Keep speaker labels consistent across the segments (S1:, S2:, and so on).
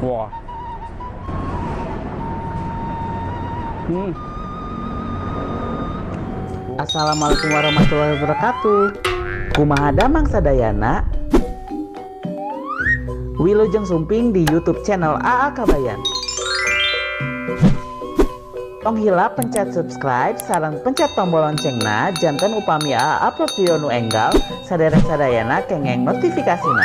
S1: Wah.
S2: Assalamualaikum warahmatullahi wabarakatuh. Kumaha damang sadayana. Wilujeng Sumping di YouTube channel AA Kabayan. Tong hilap pencet subscribe sareng pencet tombol loncengna janten upami AA upload video nu enggal saderek sadayana kengeng notifikasina.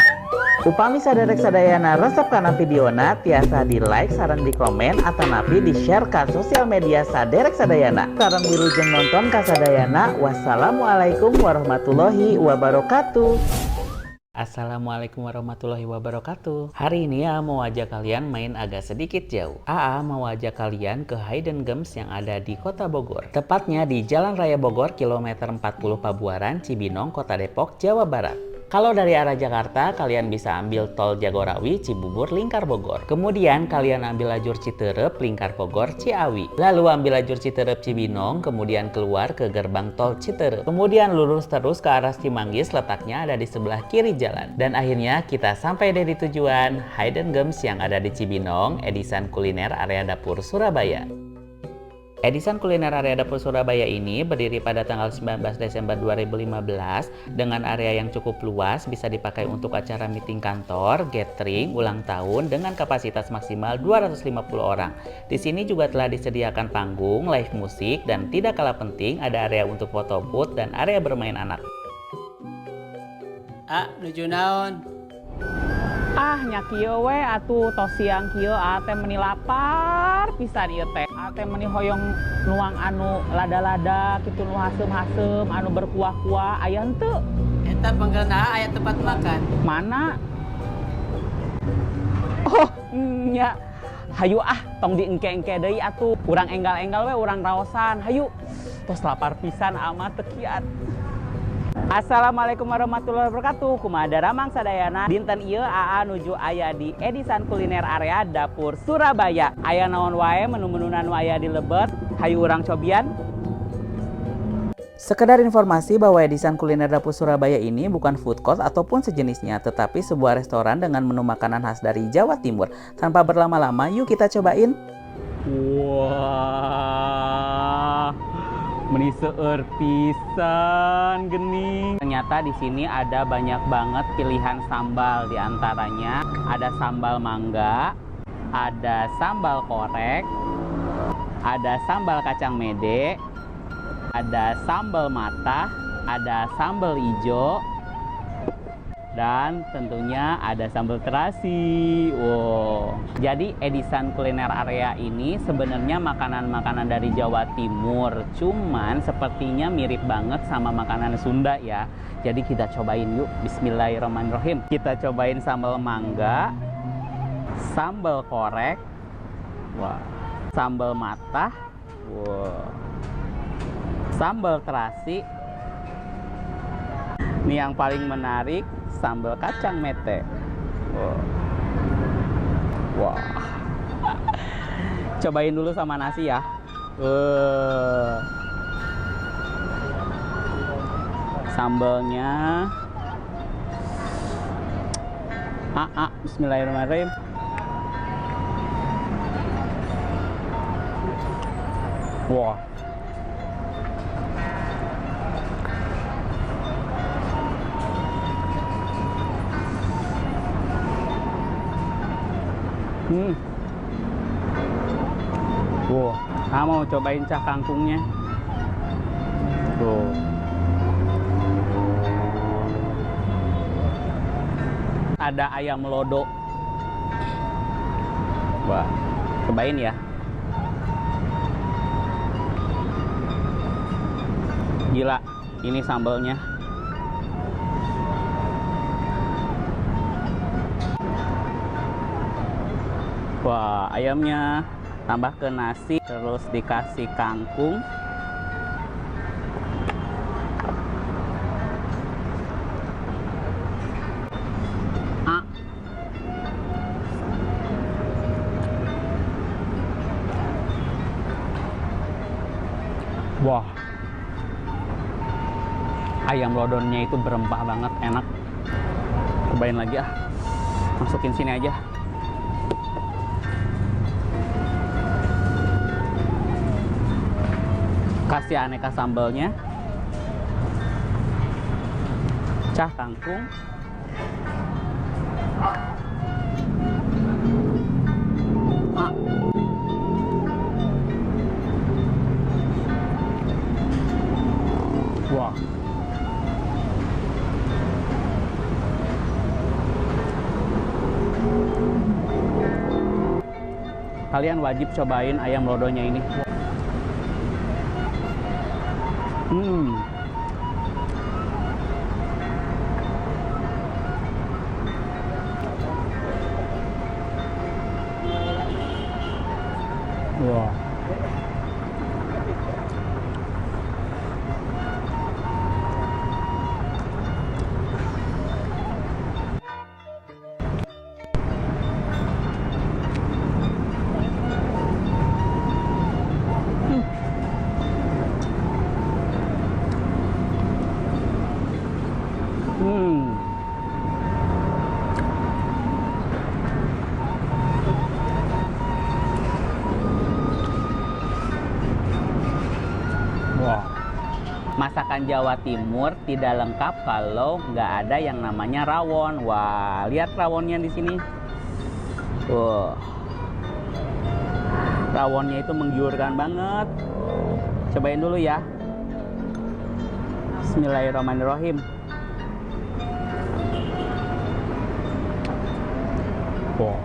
S2: Upami saderek sadayana resep kana videona tiasa di like sareng di komen atanapi di share ka sosial media saderek sadayana. Sareng wilujeng nonton ka sadayana. Wassalamualaikum warahmatullahi wabarakatuh. Assalamualaikum warahmatullahi wabarakatuh. Hari ini AA mau ajak kalian main agak sedikit jauh. AA mau ajak kalian ke Hidden Gems yang ada di Kota Bogor. Tepatnya di Jalan Raya Bogor kilometer 40 Pabuaran, Cibinong, Kota Depok, Jawa Barat. Kalau dari arah Jakarta, kalian bisa ambil tol Jagorawi, Cibubur, Lingkar Bogor. Kemudian kalian ambil lajur Citerep, Lingkar Bogor, Ciawi. Lalu ambil lajur Citerep, Cibinong, kemudian keluar ke gerbang tol Citerep. Kemudian lurus terus ke arah Cimanggis, letaknya ada di sebelah kiri jalan. Dan akhirnya kita sampai di tujuan Hidden Gems yang ada di Cibinong, Edisan Kuliner Area Dapur Surabaya. Edisan Kuliner Area Dapur Surabaya ini berdiri pada tanggal 19 Desember 2015 dengan area yang cukup luas, bisa dipakai untuk acara meeting kantor, gathering, ulang tahun dengan kapasitas maksimal 250 orang. Di sini juga telah disediakan panggung, live musik, dan tidak kalah penting ada area untuk foto booth dan area bermain anak.
S1: Nuju naon?
S3: Nya kieu we atuh tos siang kieu teh meuni lapar pisan ieu teh. Teh meuni hoyong nuang anu lada-lada kitu nu haseum-haseum anu berkuah-kuah aya henteu?
S1: Eta panggalna aya tempat makan.
S3: Mana? Oh, nya. Hayu tong diengke-engke deui atuh. Urang enggal-enggal we urang raosan. Hayu. Tos lapar pisan amat teu kiat. Assalamualaikum warahmatullahi wabarakatuh. Kumaha daramang sadayana. Dinten ieu AA nuju aya di Edisan Kuliner Area Dapur Surabaya. Aya naon wae menu-menuna nu aya di lebet. Hayu urang cobian.
S2: Sekedar informasi bahwa Edisan Kuliner Dapur Surabaya ini bukan food court ataupun sejenisnya, tetapi sebuah restoran dengan menu makanan khas dari Jawa Timur. Tanpa berlama-lama, yuk kita cobain.
S3: Wah. Meni seueur pisan gening. Ternyata di sini ada banyak banget pilihan sambal, diantaranya ada sambal mangga, ada sambal korek, ada sambal kacang mede, ada sambal matah, ada sambal ijo, dan tentunya ada sambal terasi. Wow. Jadi Edisan Kuliner Area ini sebenarnya makanan-makanan dari Jawa Timur, cuman sepertinya mirip banget sama makanan Sunda ya. Jadi kita cobain yuk. Bismillahirrahmanirrahim. Kita cobain sambal mangga, sambal korek, wah, sambal matah, wow, sambal terasi. Ini yang paling menarik, sambal kacang mete. Wah. Cobain dulu sama nasi ya. Sambalnya. Bismillahirrahmanirrahim. Wah. Wow, mau cobain cah kangkungnya. Tuh. Ada ayam lodo. Wah, cobain ya. Gila, ini sambalnya. Wah, ayamnya tambah ke nasi, terus dikasih kangkung. Wah, ayam lodonnya itu berempah banget, enak. Cobain lagi masukin sini aja. Kasih aneka sambalnya. Cah kangkung. Ah. Wah. Kalian wajib cobain ayam lodonya ini. Wah. Wah. Masakan Jawa Timur tidak lengkap kalau nggak ada yang namanya rawon. Wah, lihat rawonnya di sini. Wah, rawonnya itu menggiurkan banget. Cobain dulu ya. Bismillahirrahmanirrahim. Wow.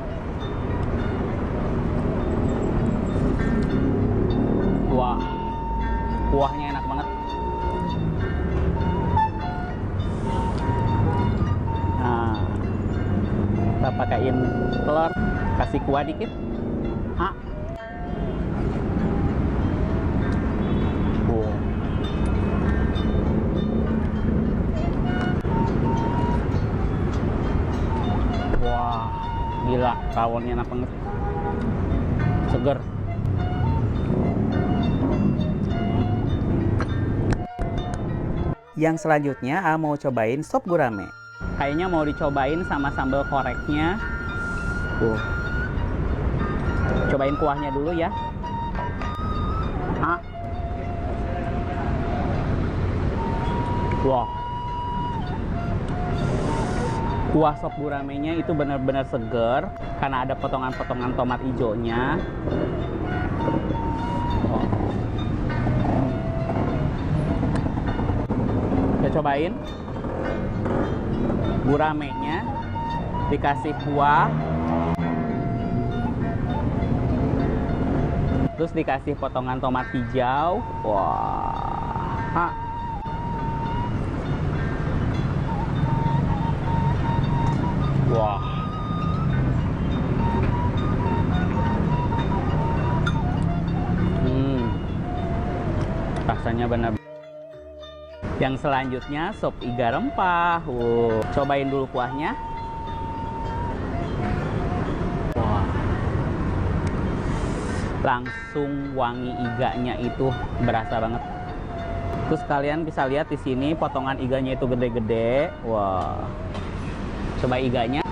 S3: Wah, kuahnya enak banget. Nah, kita pakaiin telur, kasih kuah dikit. Ah. Wah, gila, rawonnya enak banget. Seger. Yang selanjutnya mau cobain sop gurame. Kayaknya mau dicobain sama sambal koreknya. Cobain kuahnya dulu ya. Ah. Wah. Kuah sop guramenya itu benar-benar seger karena ada potongan-potongan tomat hijaunya. Kita cobain guramenya, dikasih kuah, terus dikasih potongan tomat hijau. Wah. Wah. Rasanya benar. Yang selanjutnya sop iga rempah. Cobain dulu kuahnya. Wah. Langsung wangi iganya itu berasa banget. Terus kalian bisa lihat di sini potongan iganya itu gede-gede. Wah. Coba iganya.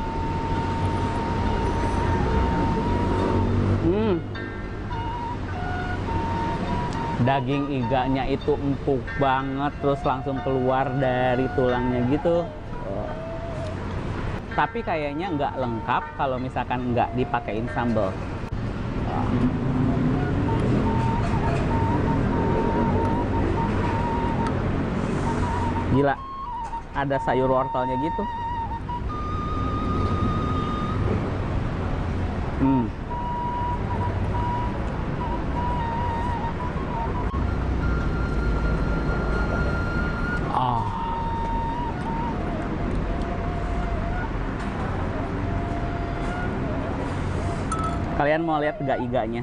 S3: Daging iganya itu empuk banget, terus langsung keluar dari tulangnya gitu. Tapi kayaknya nggak lengkap kalau misalkan nggak dipakein sambal. Gila, ada sayur wortelnya gitu. Kalian mau lihat nggak iganya?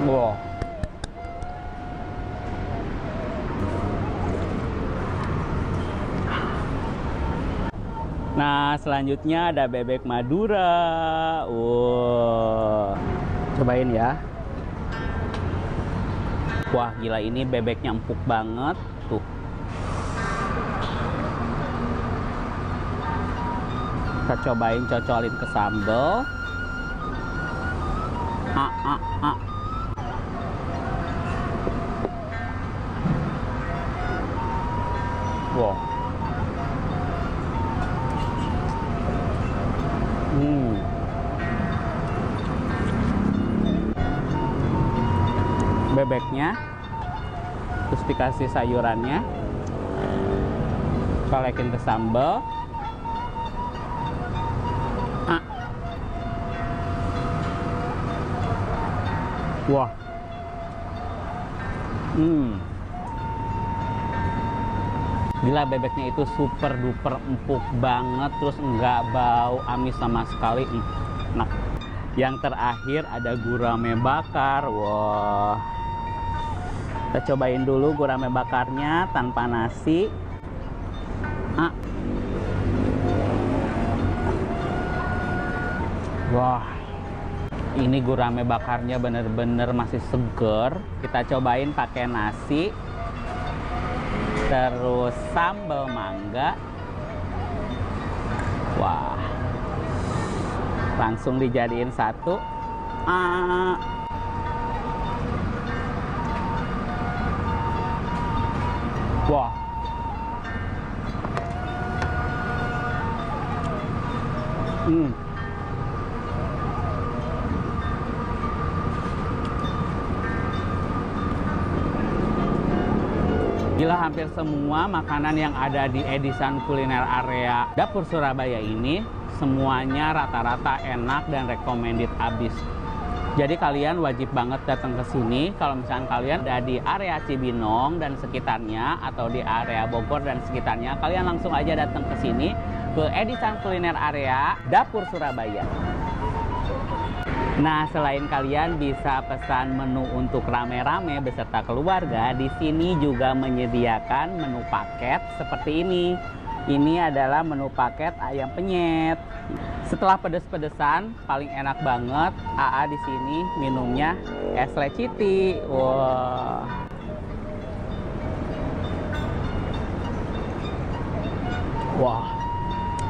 S3: Wow. Nah, selanjutnya ada bebek Madura. Wow. Cobain ya. Wah, gila, ini bebeknya empuk banget. Tuh. Kita cobain cocolin ke sambal. Wow. Bebeknya, terus dikasih sayurannya, kolekin ke sambal. Wah. Gila, bebeknya itu super duper empuk banget, terus nggak bau amis sama sekali. Nah, yang terakhir ada gurame bakar. Wah, kita cobain dulu gurame bakarnya tanpa nasi. Wah, ini gurame bakarnya bener-bener masih seger. Kita cobain pakai nasi, terus sambal mangga. Wah, langsung dijadiin satu. Wah, gila, hampir semua makanan yang ada di Edisan Kuliner Area Dapur Surabaya ini semuanya rata-rata enak dan recommended abis. Jadi kalian wajib banget datang ke sini kalau misalkan kalian ada di area Cibinong dan sekitarnya atau di area Bogor dan sekitarnya, kalian langsung aja datang ke sini ke Edisan Kuliner Area Dapur Surabaya. Nah, selain kalian bisa pesan menu untuk rame-rame beserta keluarga, di sini juga menyediakan menu paket seperti ini. Ini adalah menu paket ayam penyet. Setelah pedes-pedesan, paling enak banget AA di sini minumnya es leciti. Wah. Wah.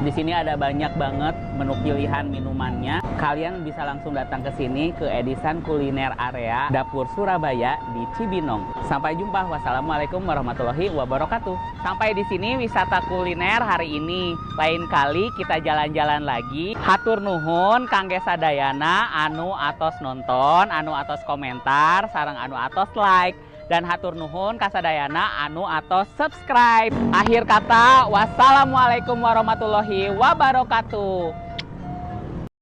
S3: Di sini ada banyak banget menu pilihan minumannya. Kalian bisa langsung datang ke sini ke Edisan Kuliner Area Dapur Surabaya di Cibinong. Sampai jumpa. Wassalamualaikum warahmatullahi wabarakatuh. Sampai di sini wisata kuliner hari ini. Lain kali kita jalan-jalan lagi. Hatur nuhun kangge sadayana anu atos nonton, anu atos komentar, sareng anu atos like. Dan hatur nuhun kasadayana anu atos subscribe. Akhir kata, wassalamualaikum warahmatullahi wabarakatuh.